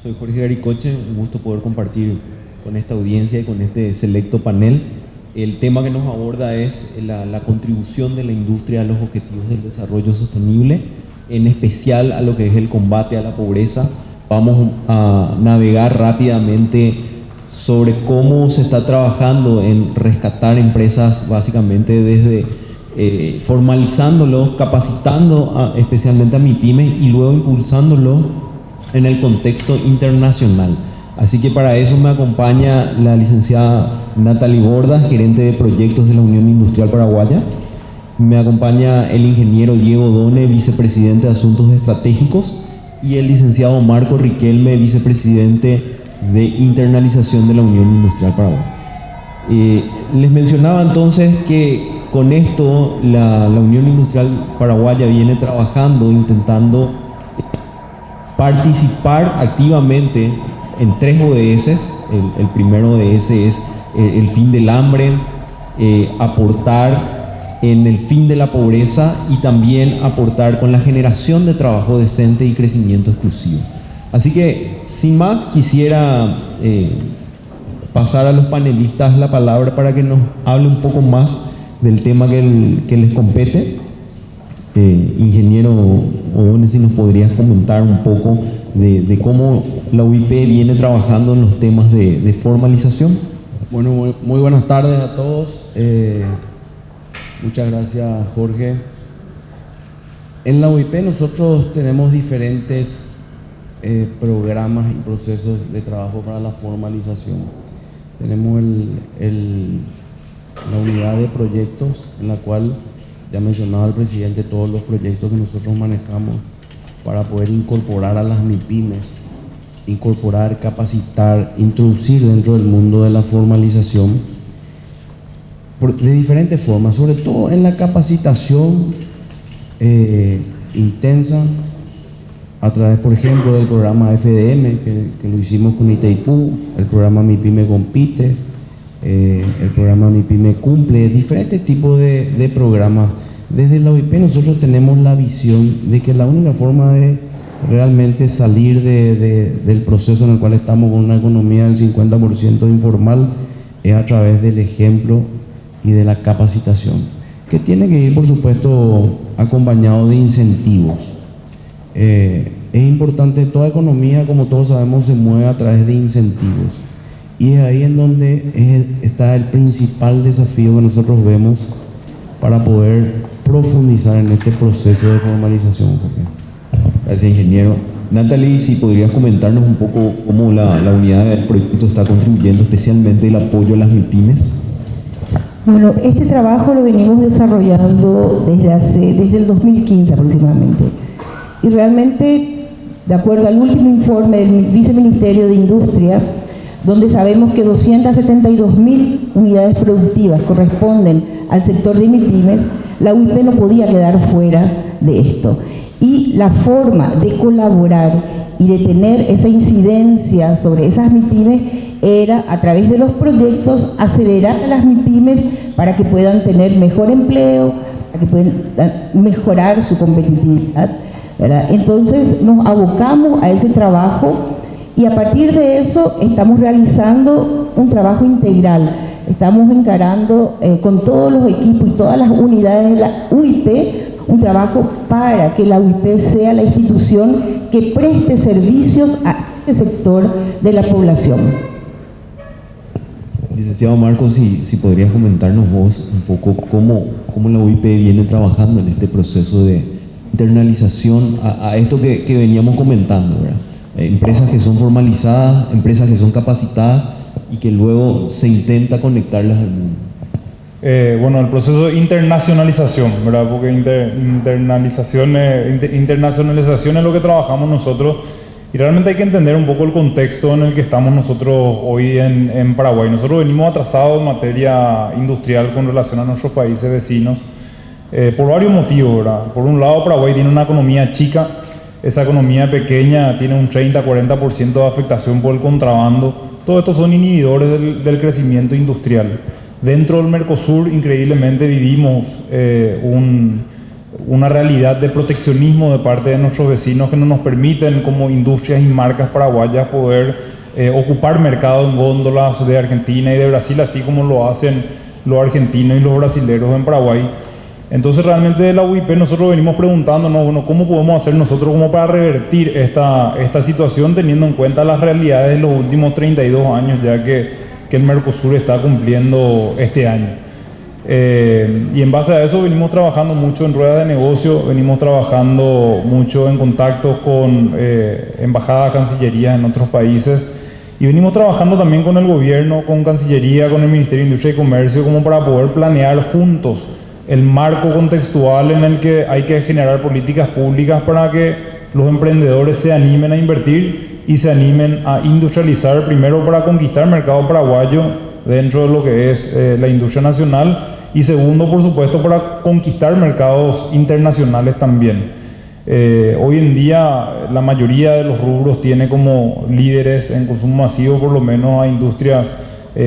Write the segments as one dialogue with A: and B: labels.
A: Soy Jorge Garicoche, un gusto poder compartir con esta audiencia y con este selecto panel. El tema que nos aborda es la contribución de la industria a los objetivos del desarrollo sostenible, en especial a lo que es el combate a la pobreza. Vamos a navegar rápidamente sobre cómo se está trabajando en rescatar empresas, básicamente desde formalizándolos, capacitando especialmente a MIPYMES y luego impulsándolo en el contexto internacional. Así que para eso me acompaña la licenciada Natalie Bordas, gerente de proyectos de la Unión Industrial Paraguaya. Me acompaña el ingeniero Diego Done, vicepresidente de Asuntos Estratégicos, y el licenciado Marco Riquelme, vicepresidente de Internalización de la Unión Industrial Paraguaya. Les mencionaba entonces que con esto la Unión Industrial Paraguaya viene trabajando, intentando participar activamente en 3 ODS. El primero ODS es el fin del hambre, aportar en el fin de la pobreza y también aportar con la generación de trabajo decente y crecimiento exclusivo. Así que, sin más, quisiera pasar a los panelistas la palabra para que nos hable un poco más del tema que les compete. Ingeniero Odone, si nos podrías comentar un poco de cómo la UIP viene trabajando en los temas de formalización.
B: Bueno, muy buenas tardes a todos. Muchas gracias, Jorge. En la UIP nosotros tenemos diferentes programas y procesos de trabajo para la formalización. Tenemos la unidad de proyectos, en la cual ya mencionaba el presidente todos los proyectos que nosotros manejamos para poder incorporar a las MIPYMES, incorporar, capacitar, introducir dentro del mundo de la formalización de diferentes formas, sobre todo en la capacitación intensa a través, por ejemplo, del programa FDM que lo hicimos con Itaipú, el programa MIPYME Compite, el programa MIPYME Cumple, diferentes tipos de programas. Desde la UIP nosotros tenemos la visión de que la única forma de realmente salir del proceso en el cual estamos con una economía del 50% informal es a través del ejemplo y de la capacitación, que tiene que ir, por supuesto, acompañado de incentivos. Es importante, toda economía, como todos sabemos, se mueve a través de incentivos. Y es ahí en donde está el principal desafío que nosotros vemos para poder profundizar en este proceso de formalización.
A: Gracias, ingeniero. Natalie, si podrías comentarnos un poco cómo la unidad de proyectos está contribuyendo especialmente el apoyo a las MIPYMES.
C: Bueno, este trabajo lo venimos desarrollando desde el 2015 aproximadamente. Y realmente, de acuerdo al último informe del Viceministerio de Industria, donde sabemos que 272.000 unidades productivas corresponden al sector de MIPYMES, la UIP no podía quedar fuera de esto. Y la forma de colaborar y de tener esa incidencia sobre esas MIPYMES era, a través de los proyectos, acelerar a las MIPYMES para que puedan tener mejor empleo, para que puedan mejorar su competitividad, ¿verdad? Entonces nos abocamos a ese trabajo y a partir de eso estamos realizando un trabajo integral. Estamos encarando con todos los equipos y todas las unidades de la UIP un trabajo para que la UIP sea la institución que preste servicios a este sector de la población.
A: Licenciado Marcos, si podrías comentarnos vos un poco cómo la UIP viene trabajando en este proceso de internalización a esto que veníamos comentando, ¿verdad? Empresas que son formalizadas, empresas que son capacitadas y que luego se intenta conectarlas al mundo.
D: Bueno, el proceso de internacionalización, ¿verdad? Porque internacionalización es lo que trabajamos nosotros y realmente hay que entender un poco el contexto en el que estamos nosotros hoy en Paraguay. Nosotros venimos atrasados en materia industrial con relación a nuestros países vecinos por varios motivos, ¿verdad? Por un lado, Paraguay tiene una economía chica. Esa economía pequeña tiene un 30-40% de afectación por el contrabando. Todos estos son inhibidores del crecimiento industrial. Dentro del Mercosur, increíblemente, vivimos una realidad de proteccionismo de parte de nuestros vecinos que no nos permiten como industrias y marcas paraguayas poder ocupar mercado en góndolas de Argentina y de Brasil, así como lo hacen los argentinos y los brasileros en Paraguay. Entonces realmente de la UIP nosotros venimos preguntándonos, bueno, ¿cómo podemos hacer nosotros como para revertir esta situación teniendo en cuenta las realidades de los últimos 32 años ya que el Mercosur está cumpliendo este año? Y en base a eso venimos trabajando mucho en ruedas de negocio, venimos trabajando mucho en contactos con embajadas, cancillerías en otros países y venimos trabajando también con el gobierno, con Cancillería, con el Ministerio de Industria y Comercio como para poder planear juntos el marco contextual en el que hay que generar políticas públicas para que los emprendedores se animen a invertir y se animen a industrializar, primero para conquistar el mercado paraguayo dentro de lo que es la industria nacional y segundo, por supuesto, para conquistar mercados internacionales también. Hoy en día la mayoría de los rubros tiene como líderes en consumo masivo por lo menos a industrias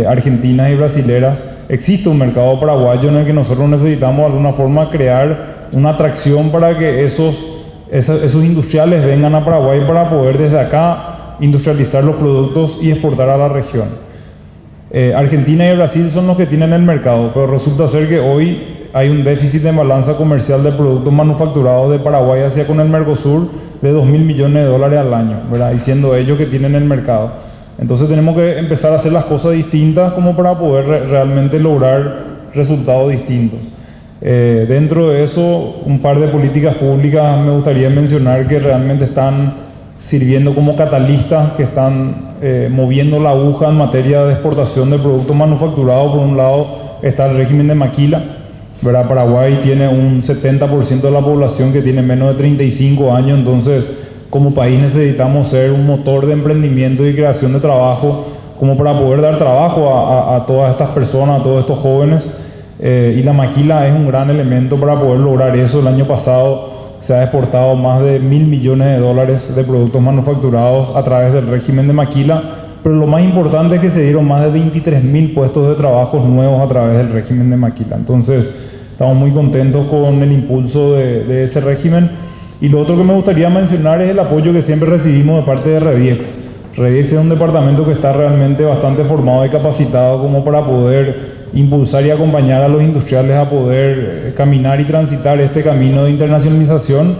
D: argentinas y brasileras. Existe un mercado paraguayo en el que nosotros necesitamos de alguna forma crear una atracción para que esos industriales vengan a Paraguay para poder desde acá industrializar los productos y exportar a la región. Argentina y Brasil son los que tienen el mercado, pero resulta ser que hoy hay un déficit de balanza comercial de productos manufacturados de Paraguay hacia con el Mercosur de 2.000 millones de dólares al año, ¿verdad? Y siendo ellos que tienen el mercado. Entonces tenemos que empezar a hacer las cosas distintas como para poder realmente lograr resultados distintos. Dentro de eso, un par de políticas públicas me gustaría mencionar que realmente están sirviendo como catalistas, que están moviendo la aguja en materia de exportación de productos manufacturados. Por un lado está el régimen de maquila, ¿verdad? Paraguay tiene un 70% de la población que tiene menos de 35 años, entonces como país necesitamos ser un motor de emprendimiento y creación de trabajo como para poder dar trabajo a todas estas personas, a todos estos jóvenes, y la maquila es un gran elemento para poder lograr eso. El año pasado se ha exportado más de 1.000 millones de dólares de productos manufacturados a través del régimen de maquila, pero lo más importante es que se dieron más de 23.000 puestos de trabajo nuevos a través del régimen de maquila. Entonces estamos muy contentos con el impulso de ese régimen. Y lo otro que me gustaría mencionar es el apoyo que siempre recibimos de parte de Rediex. Rediex es un departamento que está realmente bastante formado y capacitado como para poder impulsar y acompañar a los industriales a poder caminar y transitar este camino de internacionalización,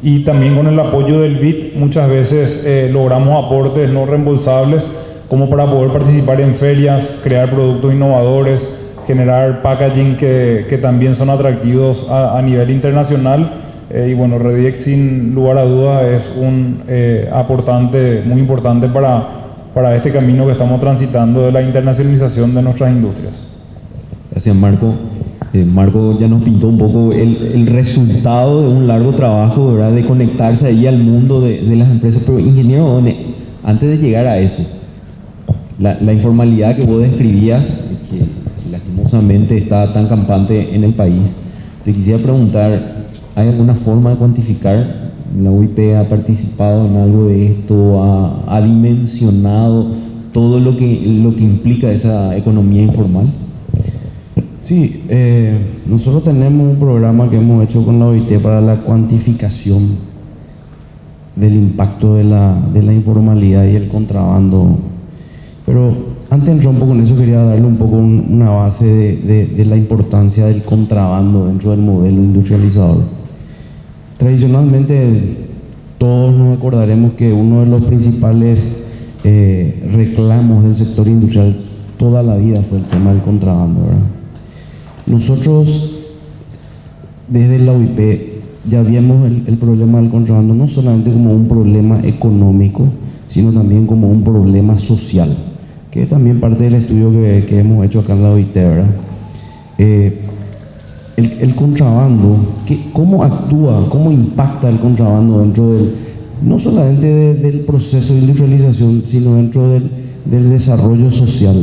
D: y también con el apoyo del BID muchas veces logramos aportes no reembolsables como para poder participar en ferias, crear productos innovadores, generar packaging que también son atractivos a nivel internacional. Y bueno, Rediex sin lugar a dudas es un aportante muy importante para este camino que estamos transitando de la internacionalización de nuestras industrias.
A: Gracias, Marco. Marco ya nos pintó un poco el resultado de un largo trabajo, ¿verdad?, de conectarse ahí al mundo de las empresas. Pero ingeniero, antes de llegar a eso, la informalidad que vos describías, que lastimosamente está tan campante en el país, te quisiera preguntar, ¿hay alguna forma de cuantificar? ¿La UIP ha participado en algo de esto? ¿Ha dimensionado todo lo que implica esa economía informal?
B: Sí, nosotros tenemos un programa que hemos hecho con la OIT para la cuantificación del impacto de la informalidad y el contrabando. Pero antes de entrar un poco en eso, quería darle un poco una base de la importancia del contrabando dentro del modelo industrializador. Tradicionalmente, todos nos acordaremos que uno de los principales reclamos del sector industrial toda la vida fue el tema del contrabando, ¿verdad? Nosotros, desde la UIP, ya vimos el problema del contrabando no solamente como un problema económico, sino también como un problema social, que es también parte del estudio que hemos hecho acá en la OIT, ¿verdad? El contrabando, ¿cómo actúa, cómo impacta el contrabando dentro no solamente del proceso de industrialización, sino dentro del desarrollo social?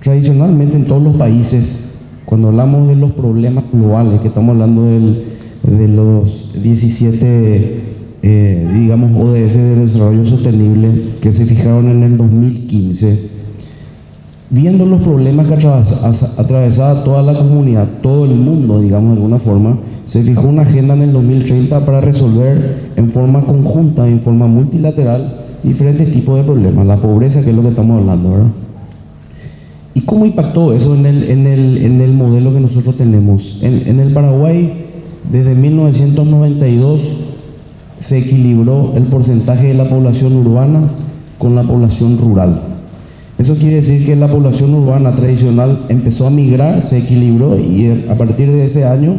B: Tradicionalmente en todos los países, cuando hablamos de los problemas globales, que estamos hablando de los 17, digamos, ODS de desarrollo sostenible que se fijaron en el 2015, viendo los problemas que atravesaba toda la comunidad, todo el mundo, digamos de alguna forma, se fijó una agenda en el 2030 para resolver en forma conjunta, en forma multilateral, diferentes tipos de problemas. La pobreza, que es lo que estamos hablando, ¿verdad? ¿Y cómo impactó eso en el modelo que nosotros tenemos? En el Paraguay, desde 1992, se equilibró el porcentaje de la población urbana con la población rural. Eso quiere decir que la población urbana tradicional empezó a migrar, se equilibró, y a partir de ese año,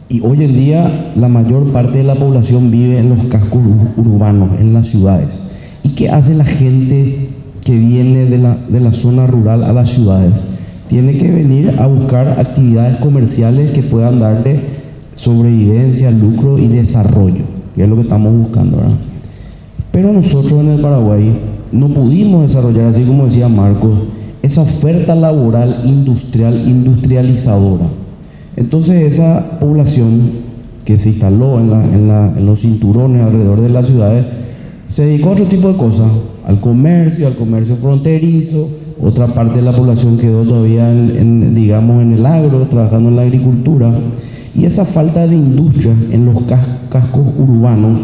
B: y hoy en día, la mayor parte de la población vive en los cascos urbanos, en las ciudades. ¿Y qué hace la gente que viene de la zona rural a las ciudades? Tiene que venir a buscar actividades comerciales que puedan darle sobrevivencia, lucro y desarrollo, que es lo que estamos buscando, ¿verdad? Pero nosotros en el Paraguay no pudimos desarrollar, así como decía Marcos, esa oferta laboral industrializadora. Entonces esa población que se instaló en los cinturones alrededor de las ciudades se dedicó a otro tipo de cosas, al comercio fronterizo. Otra parte de la población quedó todavía digamos en el agro, trabajando en la agricultura. Y esa falta de industria en los cascos urbanos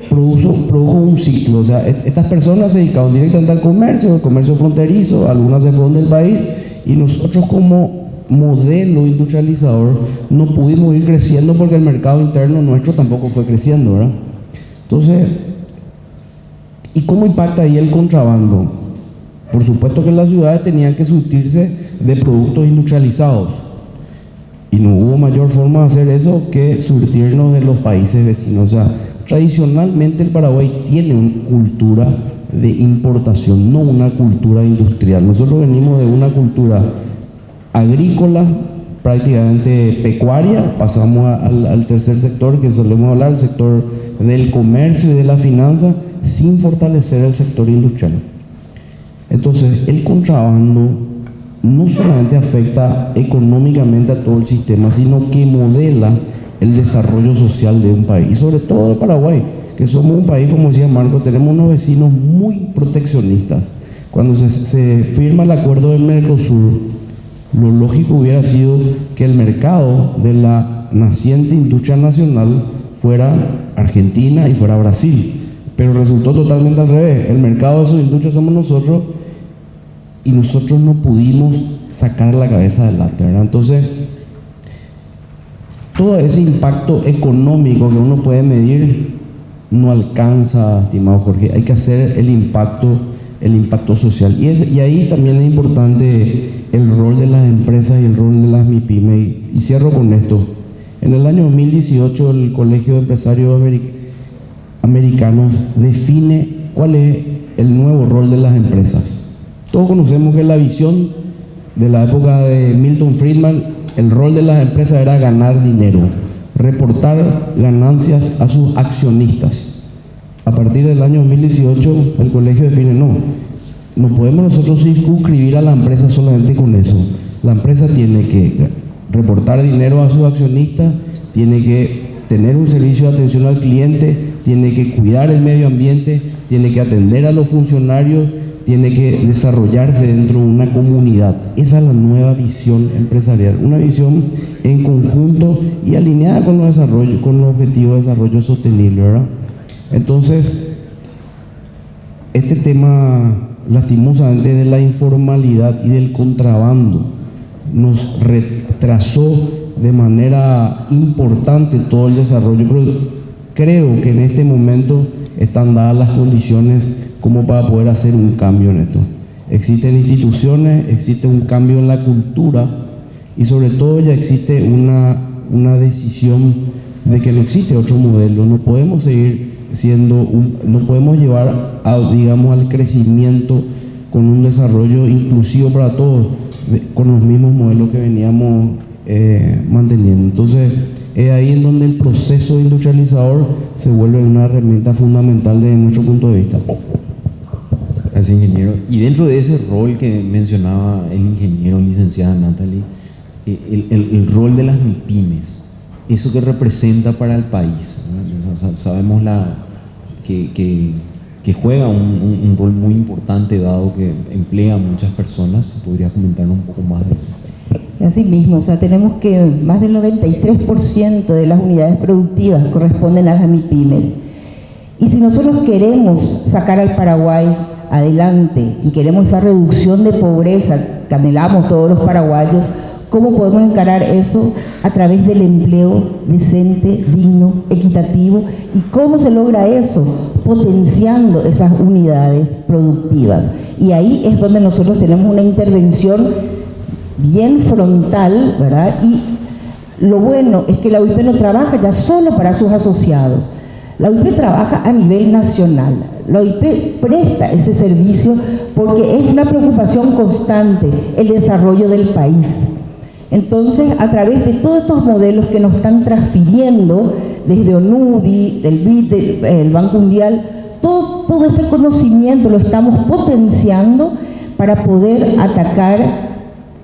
B: produjo un ciclo. O sea, estas personas se dedicaban directamente al comercio fronterizo, algunas se fueron del país, y nosotros como modelo industrializador no pudimos ir creciendo porque el mercado interno nuestro tampoco fue creciendo, ¿verdad? Entonces, ¿y cómo impacta ahí el contrabando? Por supuesto que las ciudades tenían que surtirse de productos industrializados, y no hubo mayor forma de hacer eso que surtirnos de los países vecinos. O sea, tradicionalmente el Paraguay tiene una cultura de importación, no una cultura industrial. Nosotros venimos de una cultura agrícola, prácticamente pecuaria, pasamos al tercer sector que solemos hablar, el sector del comercio y de la finanza, sin fortalecer el sector industrial. Entonces, el contrabando no solamente afecta económicamente a todo el sistema, sino que modela el desarrollo social de un país, y sobre todo de Paraguay, que somos un país, como decía Marco, tenemos unos vecinos muy proteccionistas. Cuando se firma el acuerdo del Mercosur, lo lógico hubiera sido que el mercado de la naciente industria nacional fuera Argentina y fuera Brasil, pero resultó totalmente al revés. El mercado de su industria somos nosotros, y nosotros no pudimos sacar la cabeza adelante, ¿verdad? Entonces, todo ese impacto económico que uno puede medir no alcanza, estimado Jorge. Hay que hacer el impacto social. Y ahí también es importante el rol de las empresas y el rol de las MIPYME. Y cierro con esto. En el año 2018, el Colegio de Empresarios Americanos define cuál es el nuevo rol de las empresas. Todos conocemos que la visión de la época de Milton Friedman, el rol de las empresas era ganar dinero, reportar ganancias a sus accionistas. A partir del año 2018, el colegio define, no podemos nosotros circunscribir a la empresa solamente con eso. La empresa tiene que reportar dinero a sus accionistas, tiene que tener un servicio de atención al cliente, tiene que cuidar el medio ambiente, tiene que atender a los funcionarios, tiene que desarrollarse dentro de una comunidad. Esa es la nueva visión empresarial, una visión en conjunto y alineada con los objetivos de desarrollo sostenible, ¿verdad? Entonces, este tema, lastimosamente, de la informalidad y del contrabando nos retrasó de manera importante todo el desarrollo, pero creo que en este momento están dadas las condiciones como para poder hacer un cambio en esto. Existen instituciones, existe un cambio en la cultura, y sobre todo ya existe una decisión de que no existe otro modelo. No podemos seguir no podemos llevar al crecimiento con un desarrollo inclusivo para todos, con los mismos modelos que veníamos manteniendo. Entonces, es ahí en donde el proceso industrializador se vuelve una herramienta fundamental desde nuestro punto de vista.
A: Gracias, ingeniero. Y dentro de ese rol que mencionaba el ingeniero, licenciada Natalie, el rol de las MIPYMES, eso que representa para el país, ¿no? Sabemos que que juega un rol muy importante dado que emplea a muchas personas. ¿Podrías comentarnos un poco más de eso?
C: Así mismo, o sea, tenemos que más del 93% de las unidades productivas corresponden a las MIPYMES. Y si nosotros queremos sacar al Paraguay adelante y queremos esa reducción de pobreza que anhelamos todos los paraguayos, ¿cómo podemos encarar eso? A través del empleo decente, digno, equitativo. ¿Y cómo se logra eso? Potenciando esas unidades productivas. Y ahí es donde nosotros tenemos una intervención bien frontal, ¿verdad? Y lo bueno es que la UIP no trabaja ya solo para sus asociados. La UIP trabaja a nivel nacional. La UIP presta ese servicio porque es una preocupación constante el desarrollo del país. Entonces, a través de todos estos modelos que nos están transfiriendo desde ONUDI, del BID, del Banco Mundial, todo ese conocimiento lo estamos potenciando para poder atacar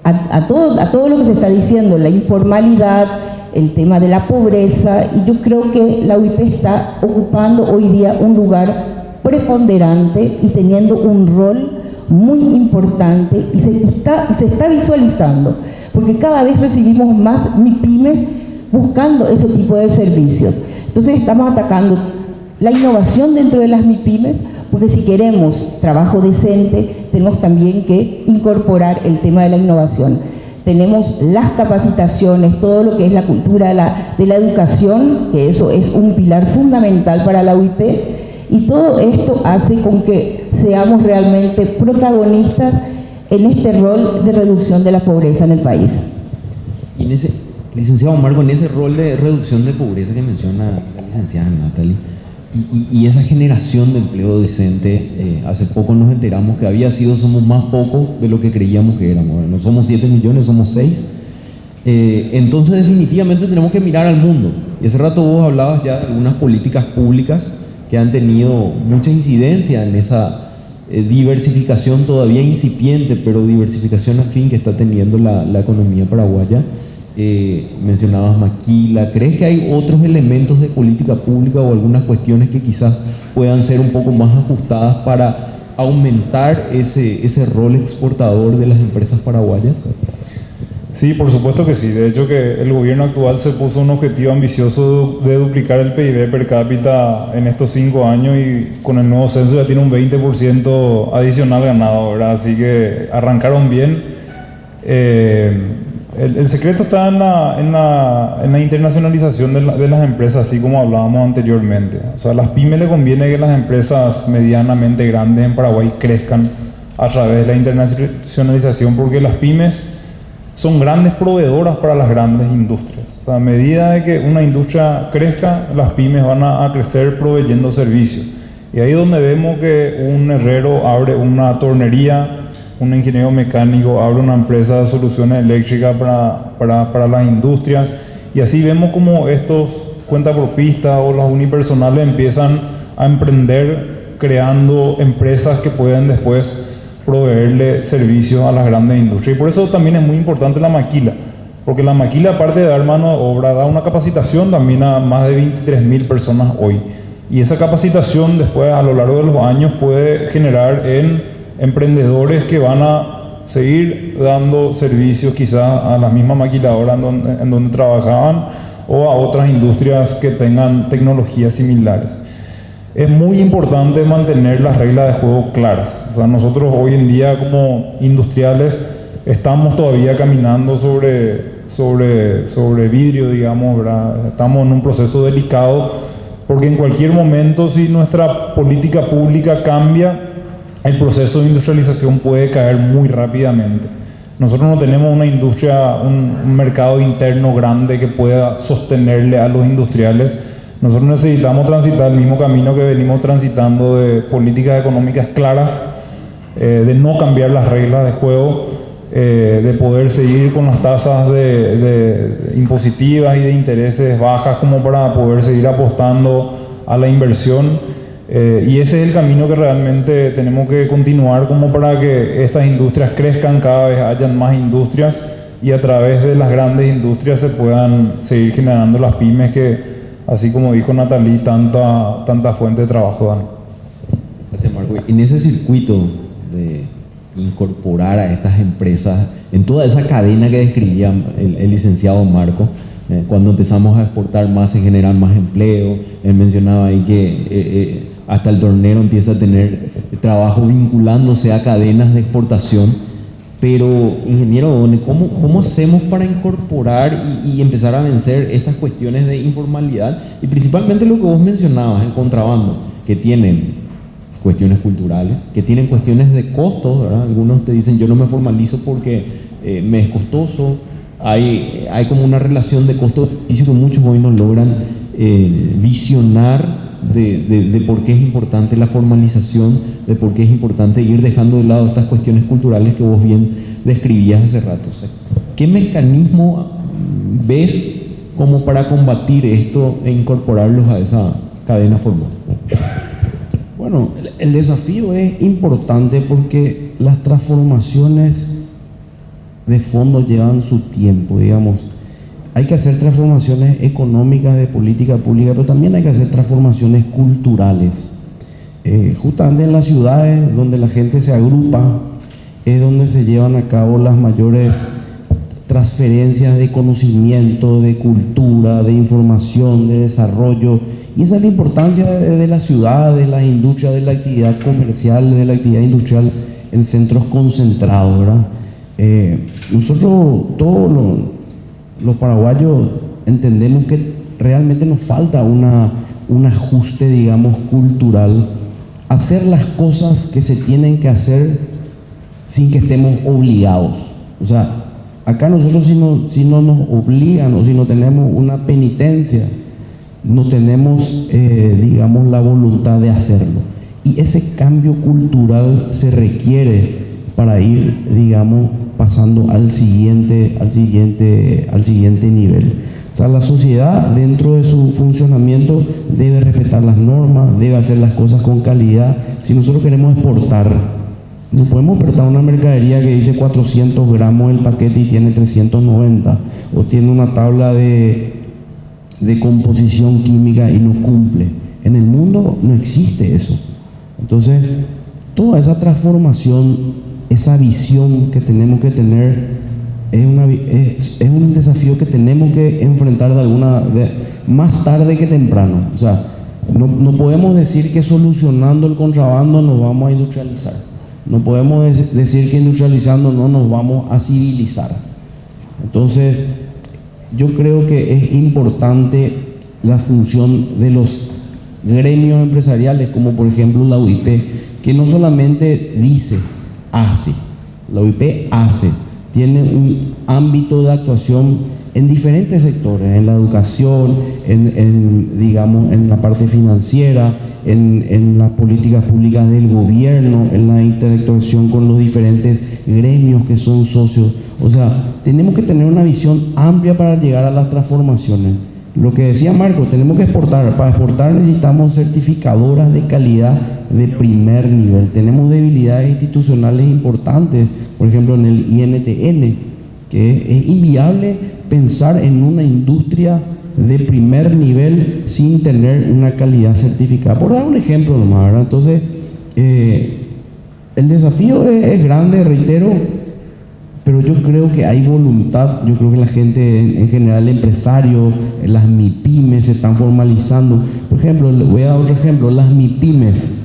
C: a todo lo que se está diciendo, la informalidad, el tema de la pobreza, y yo creo que la UIP está ocupando hoy día un lugar preponderante y teniendo un rol muy importante y se está visualizando, porque cada vez recibimos más MIPYMES buscando ese tipo de servicios. Entonces estamos atacando la innovación dentro de las MIPYMES, porque si queremos trabajo decente, tenemos también que incorporar el tema de la innovación. Tenemos las capacitaciones, todo lo que es la cultura de la educación, que eso es un pilar fundamental para la UIP, y todo esto hace con que seamos realmente protagonistas en este rol de reducción de la pobreza en el país.
A: Y en ese, licenciado Marco, en ese rol de reducción de pobreza que menciona la licenciada Natalie, y esa generación de empleo decente, hace poco nos enteramos que somos más pocos de lo que creíamos que éramos. No somos 7 millones, somos 6. Entonces definitivamente tenemos que mirar al mundo. Y hace rato vos hablabas ya de algunas políticas públicas que han tenido mucha incidencia en esa diversificación todavía incipiente, pero diversificación al fin que está teniendo la economía paraguaya. Mencionabas Maquila. ¿Crees que hay otros elementos de política pública o algunas cuestiones que quizás puedan ser un poco más ajustadas para aumentar ese rol exportador de las empresas paraguayas?
D: Sí, por supuesto que sí. De hecho, que el gobierno actual se puso un objetivo ambicioso de duplicar el PIB per cápita en estos 5 años, y con el nuevo censo ya tiene un 20% adicional ganado, ¿verdad? Así que arrancaron bien. El secreto está en la internacionalización de las empresas, así como hablábamos anteriormente. O sea, a las pymes le conviene que las empresas medianamente grandes en Paraguay crezcan a través de la internacionalización, porque las pymes son grandes proveedoras para las grandes industrias. O sea, a medida de que una industria crezca, las pymes van a crecer proveyendo servicios. Y ahí es donde vemos que un herrero abre una tornería, un ingeniero mecánico abre una empresa de soluciones eléctricas para las industrias, y así vemos como estos cuentapropistas o las unipersonales empiezan a emprender creando empresas que pueden después proveerle servicios a las grandes industrias. Y por eso también es muy importante la maquila, porque la maquila, aparte de dar mano de obra, da una capacitación también a más de 23.000 personas hoy, y esa capacitación después a lo largo de los años puede generar en emprendedores que van a seguir dando servicios quizás a las mismas maquiladoras en donde trabajaban, o a otras industrias que tengan tecnologías similares. Es muy importante mantener las reglas de juego claras. O sea, nosotros hoy en día como industriales estamos todavía caminando sobre vidrio, digamos, ¿verdad? Estamos en un proceso delicado, porque en cualquier momento, si nuestra política pública cambia, el proceso de industrialización puede caer muy rápidamente. Nosotros no tenemos una industria, un mercado interno grande que pueda sostenerle a los industriales. Nosotros necesitamos transitar el mismo camino que venimos transitando, de políticas económicas claras, de no cambiar las reglas de juego, de poder seguir con las tasas de impositivas y de intereses bajas, como para poder seguir apostando a la inversión. Y ese es el camino que realmente tenemos que continuar, como para que estas industrias crezcan, cada vez hayan más industrias, y a través de las grandes industrias se puedan seguir generando las pymes que, así como dijo Natalie, tanta fuente de trabajo dan.
A: Gracias, Marco. En ese circuito de incorporar a estas empresas, en toda esa cadena que describía el licenciado Marco, cuando empezamos a exportar más se generan más empleo. Él mencionaba ahí que hasta el tornero empieza a tener trabajo vinculándose a cadenas de exportación. Pero, ingeniero O'Donnell, ¿cómo hacemos para incorporar y empezar a vencer estas cuestiones de informalidad? Y principalmente lo que vos mencionabas, el contrabando, que tienen cuestiones culturales, que tienen cuestiones de costos, ¿verdad? Algunos te dicen, yo no me formalizo porque me es costoso. Hay como una relación de costo-beneficio que muchos hoy no logran visionar de por qué es importante la formalización, de por qué es importante ir dejando de lado estas cuestiones culturales que vos bien describías hace rato. O sea, ¿qué mecanismo ves como para combatir esto e incorporarlos a esa cadena formal?
B: Bueno, el desafío es importante porque las transformaciones de fondo llevan su tiempo, digamos. Hay que hacer transformaciones económicas de política pública, pero también hay que hacer transformaciones culturales. Justamente en las ciudades donde la gente se agrupa es donde se llevan a cabo las mayores transferencias de conocimiento, de cultura, de información, de desarrollo. Y esa es la importancia de las ciudades, de las industrias, de la actividad comercial, de la actividad industrial en centros concentrados, ¿verdad? Nosotros, todos los paraguayos, entendemos que realmente nos falta un ajuste, digamos, cultural, hacer las cosas que se tienen que hacer sin que estemos obligados. O sea, acá nosotros si no nos obligan o si no tenemos una penitencia, no tenemos, digamos, la voluntad de hacerlo. Y ese cambio cultural se requiere para ir, digamos, pasando al siguiente nivel. O sea, la sociedad, dentro de su funcionamiento, debe respetar las normas, debe hacer las cosas con calidad. Si nosotros queremos exportar, no podemos exportar una mercadería que dice 400 gramos el paquete y tiene 390, o tiene una tabla de composición química y no cumple. En el mundo no existe eso. Entonces, toda esa transformación, esa visión que tenemos que tener es un desafío que tenemos que enfrentar más tarde que temprano. O sea, no podemos decir que solucionando el contrabando nos vamos a industrializar. No podemos decir que industrializando no nos vamos a civilizar. Entonces, yo creo que es importante la función de los gremios empresariales, como por ejemplo la UIP, que no solamente dice, hace. La UIP hace, tiene un ámbito de actuación en diferentes sectores, en la educación, digamos, en la parte financiera, en las políticas públicas del gobierno, en la interactuación con los diferentes gremios que son socios. O sea, tenemos que tener una visión amplia para llegar a las transformaciones. Lo que decía Marco, tenemos que exportar. Para exportar necesitamos certificadoras de calidad de primer nivel. Tenemos debilidades institucionales importantes, por ejemplo en el INTN, que es inviable pensar en una industria de primer nivel sin tener una calidad certificada. Por dar un ejemplo nomás, ¿verdad? Entonces, el desafío es grande, reitero, pero yo creo que hay voluntad. Yo creo que la gente en general, empresarios, las MIPYMES se están formalizando. Por ejemplo, le voy a dar otro ejemplo, las MIPYMES,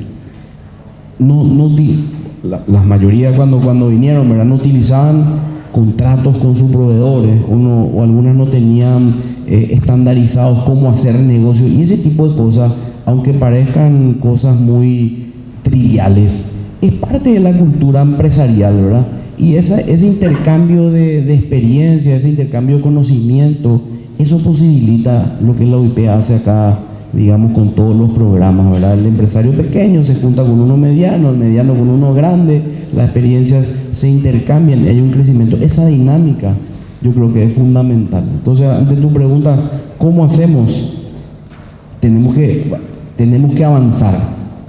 B: la mayoría cuando vinieron, ¿verdad?, no utilizaban contratos con sus proveedores, o algunas no tenían estandarizados cómo hacer negocio, y ese tipo de cosas, aunque parezcan cosas muy triviales, es parte de la cultura empresarial, ¿verdad? Y ese intercambio de experiencia, ese intercambio de conocimiento, eso posibilita lo que la UIP hace acá, digamos, con todos los programas, ¿verdad? El empresario pequeño se junta con uno mediano, el mediano con uno grande, las experiencias se intercambian y hay un crecimiento. Esa dinámica yo creo que es fundamental. Entonces, ante tu pregunta, ¿cómo hacemos? Tenemos que avanzar.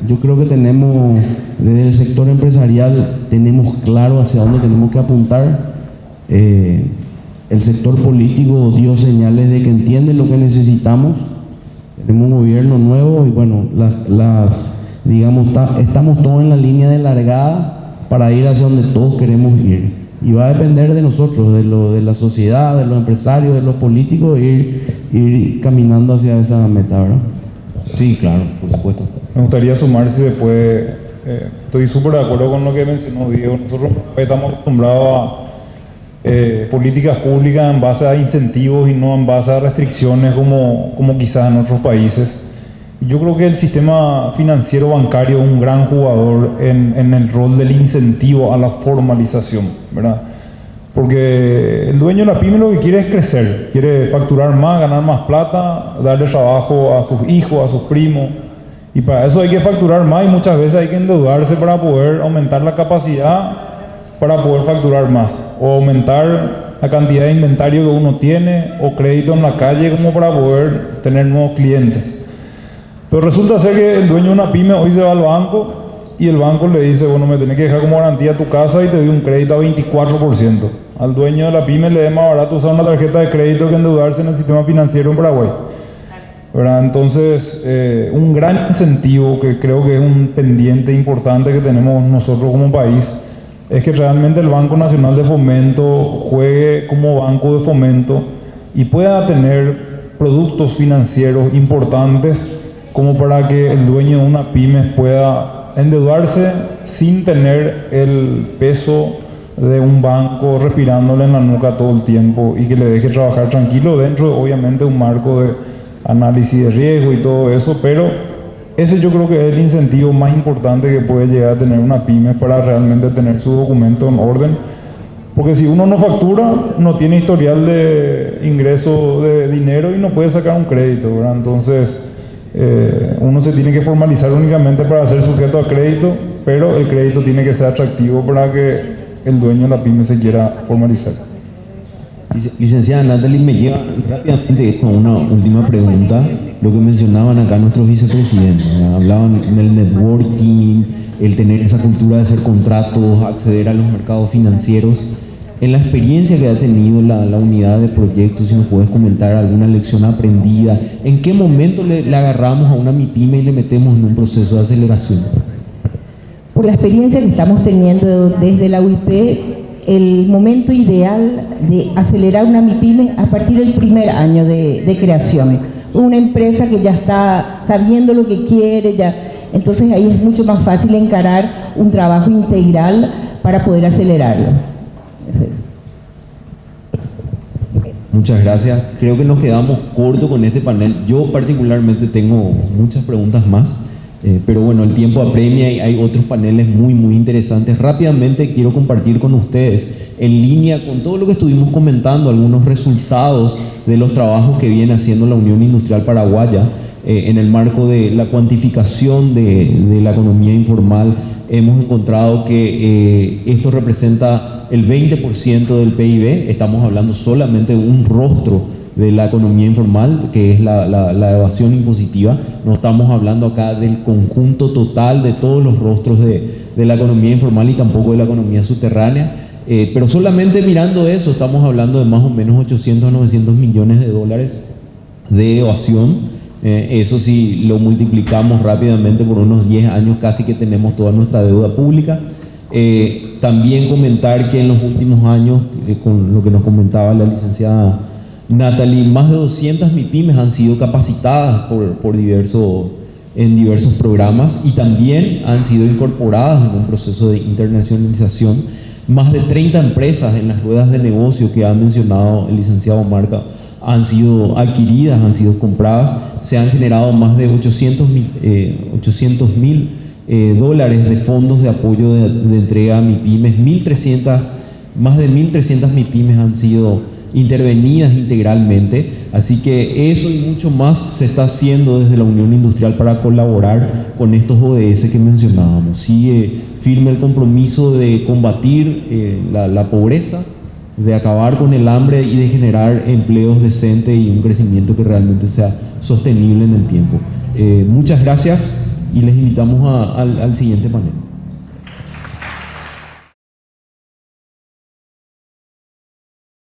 B: Yo creo que desde el sector empresarial, tenemos claro hacia dónde tenemos que apuntar. El sector político dio señales de que entiende lo que necesitamos. Tenemos un gobierno nuevo y bueno, las digamos, estamos todos en la línea de largada para ir hacia donde todos queremos ir. Y va a depender de nosotros, de la sociedad, de los empresarios, de los políticos, ir caminando hacia esa meta, ¿verdad?
A: Sí, claro, por supuesto.
D: Me gustaría sumar si se puede. Estoy súper de acuerdo con lo que mencionó Diego. Nosotros estamos acostumbrados a políticas públicas en base a incentivos y no en base a restricciones como quizás en otros países. Yo creo que el sistema financiero bancario es un gran jugador en el rol del incentivo a la formalización, ¿verdad? Porque el dueño de la pyme lo que quiere es crecer, quiere facturar más, ganar más plata, darle trabajo a sus hijos, a sus primos, y para eso hay que facturar más y muchas veces hay que endeudarse para poder aumentar la capacidad para poder facturar más, o aumentar la cantidad de inventario que uno tiene, o crédito en la calle como para poder tener nuevos clientes. Pero resulta ser que el dueño de una pyme hoy se va al banco y el banco le dice, bueno, me tenés que dejar como garantía tu casa y te doy un crédito a 24%. Al dueño de la pyme le es más barato usar una tarjeta de crédito que endeudarse en el sistema financiero en Paraguay, ¿verdad? Entonces, un gran incentivo que creo que es un pendiente importante que tenemos nosotros como país es que realmente el Banco Nacional de Fomento juegue como banco de fomento y pueda tener productos financieros importantes como para que el dueño de una pyme pueda endeudarse sin tener el peso de un banco respirándole en la nuca todo el tiempo y que le deje trabajar tranquilo dentro, obviamente, un marco de análisis de riesgo y todo eso, pero ese yo creo que es el incentivo más importante que puede llegar a tener una pyme para realmente tener su documento en orden. Porque si uno no factura, no tiene historial de ingreso de dinero y no puede sacar un crédito, ¿verdad? Entonces, uno se tiene que formalizar únicamente para ser sujeto a crédito, pero el crédito tiene que ser atractivo para que el dueño de la pyme se quiera formalizar.
A: Licenciada Natalie, me lleva rápidamente con una última pregunta. Lo que mencionaban acá nuestros vicepresidentes, hablaban del networking, el tener esa cultura de hacer contratos, acceder a los mercados financieros. En la experiencia que ha tenido la unidad de proyectos, si nos puedes comentar alguna lección aprendida, ¿en qué momento le agarramos a una MIPYME y le metemos en un proceso de aceleración?
C: Por la experiencia que estamos teniendo desde la UIP, el momento ideal de acelerar una MIPYME a partir del primer año de creación. Una empresa que ya está sabiendo lo que quiere, entonces ahí es mucho más fácil encarar un trabajo integral para poder acelerarlo.
A: Muchas gracias. Creo que nos quedamos cortos con este panel. Yo particularmente tengo muchas preguntas más, pero bueno, el tiempo apremia y hay otros paneles muy interesantes. Rápidamente quiero compartir con ustedes, en línea con todo lo que estuvimos comentando, algunos resultados de los trabajos que viene haciendo la Unión Industrial Paraguaya en el marco de la cuantificación de la economía informal. Hemos encontrado que esto representa el 20% del PIB. Estamos hablando solamente de un rostro de la economía informal, que es la evasión impositiva. No estamos hablando acá del conjunto total de todos los rostros de la economía informal y tampoco de la economía subterránea. Pero solamente mirando eso, estamos hablando de más o menos 800 a 900 millones de dólares de evasión. Eso si lo multiplicamos rápidamente por unos 10 años, casi que tenemos toda nuestra deuda pública. También comentar que en los últimos años, con lo que nos comentaba la licenciada Natalie, más de 200 MIPYMES han sido capacitadas en diversos programas y también han sido incorporadas en un proceso de internacionalización. Más de 30 empresas en las ruedas de negocio que ha mencionado el licenciado Marca han sido adquiridas, han sido compradas. Se han generado más de 800.000 dólares de fondos de apoyo de entrega a MIPYMES. Más de 1.300 MIPYMES han sido intervenidas integralmente, así que eso y mucho más se está haciendo desde la Unión Industrial para colaborar con estos ODS que mencionábamos. Sigue firme el compromiso de combatir la pobreza, de acabar con el hambre y de generar empleos decentes y un crecimiento que realmente sea sostenible en el tiempo. Muchas gracias y les invitamos al siguiente panel.